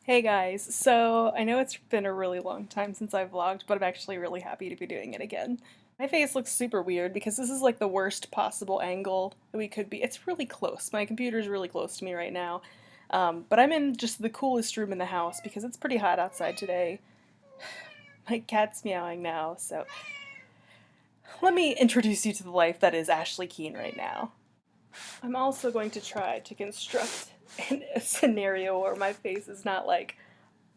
Hey guys, so I know it's been a really long time since I've vlogged, but I'm actually really happy to be doing it again. My face looks super weird because this is like the worst possible angle that we could be. It's really close. My computer's really close to me right now. But I'm in just the coolest room in the house because it's pretty hot outside today. My cat's meowing now, so let me introduce you to the life that is Ashley Keene right now. I'm also going to try to construct a scenario where my face is not like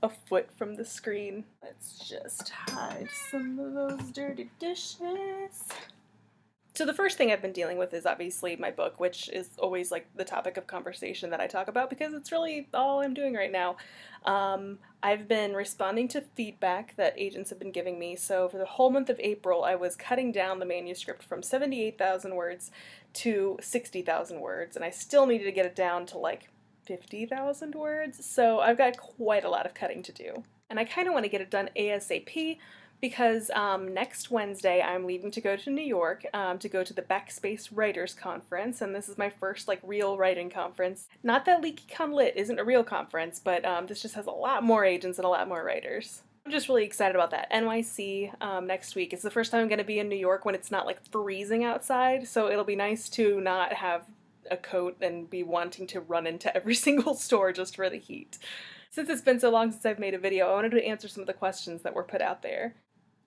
a foot from the screen. Let's just hide some of those dirty dishes. So the first thing I've been dealing with is obviously my book, which is always like the topic of conversation that I talk about because it's really all I'm doing right now. I've been responding to feedback that agents have been giving me. So for the whole month of April, I was cutting down the manuscript from 78,000 words to 60,000 words, and I still needed to get it down to like 50,000 words. So I've got quite a lot of cutting to do. And I kind of want to get it done ASAP because next Wednesday I'm leaving to go to New York to go to the Backspace Writers Conference, and this is my first like real writing conference. Not that LeakyCon Lit isn't a real conference, but this just has a lot more agents and a lot more writers. I'm just really excited about that. NYC next week. It's the first time I'm going to be in New York when it's not like freezing outside, so it'll be nice to not have a coat and be wanting to run into every single store just for the heat. Since it's been so long since I've made a video, I wanted to answer some of the questions that were put out there.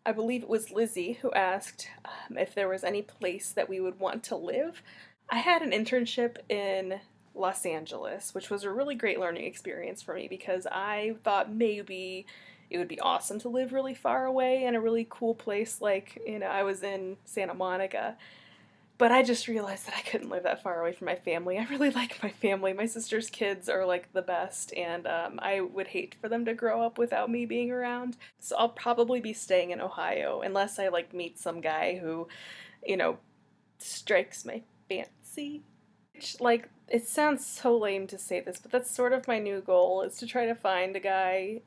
I believe it was Lizzie who asked if there was any place that we would want to live. I had an internship in Los Angeles, which was a really great learning experience for me because I thought maybe it would be awesome to live really far away in a really cool place like, I was in Santa Monica. But I just realized that I couldn't live that far away from my family. I really like my family. My sister's kids are like the best, and I would hate for them to grow up without me being around. So I'll probably be staying in Ohio unless I like meet some guy who, you know, strikes my fancy. Which, like, it sounds so lame to say this, but that's sort of my new goal is to try to find a guy,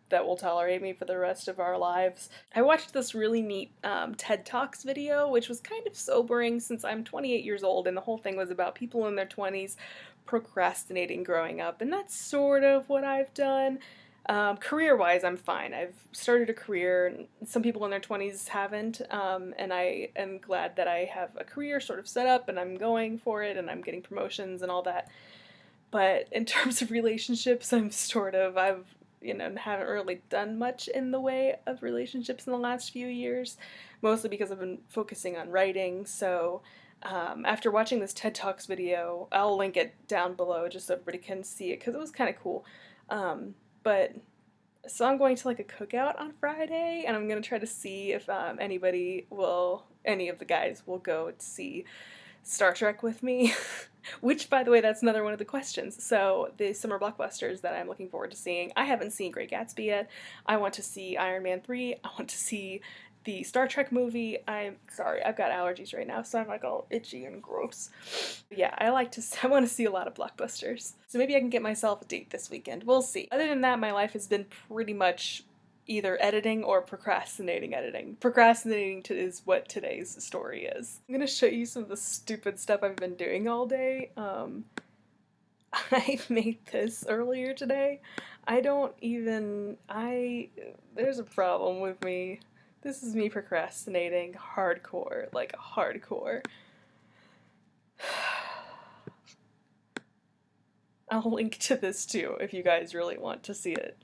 that will tolerate me for the rest of our lives. I watched this really neat TED Talks video, which was kind of sobering since I'm 28 years old, and the whole thing was about people in their 20s procrastinating growing up, and that's sort of what I've done. Career-wise, I'm fine. I've started a career. Some people in their 20s haven't, and I am glad that I have a career sort of set up, and I'm going for it, and I'm getting promotions and all that. But in terms of relationships, I've haven't really done much in the way of relationships in the last few years, mostly because I've been focusing on writing. So after watching this TED Talks video, I'll link it down below just so everybody can see it because it was kind of cool. But so I'm going to like a cookout on Friday, and I'm gonna try to see if any of the guys will go to see Star Trek with me. Which, by the way, that's another one of the questions. So, the summer blockbusters that I'm looking forward to seeing. I haven't seen Great Gatsby yet. I want to see Iron Man 3. I want to see the Star Trek movie. I'm sorry, I've got allergies right now, so I'm like all itchy and gross. But yeah, I want to see a lot of blockbusters. So maybe I can get myself a date this weekend. We'll see. Other than that, my life has been pretty much either editing or procrastinating editing. Is what today's story is. I'm gonna show you some of the stupid stuff I've been doing all day. I made this earlier today. There's a problem with me. This is me procrastinating hardcore, like hardcore. I'll link to this too if you guys really want to see it.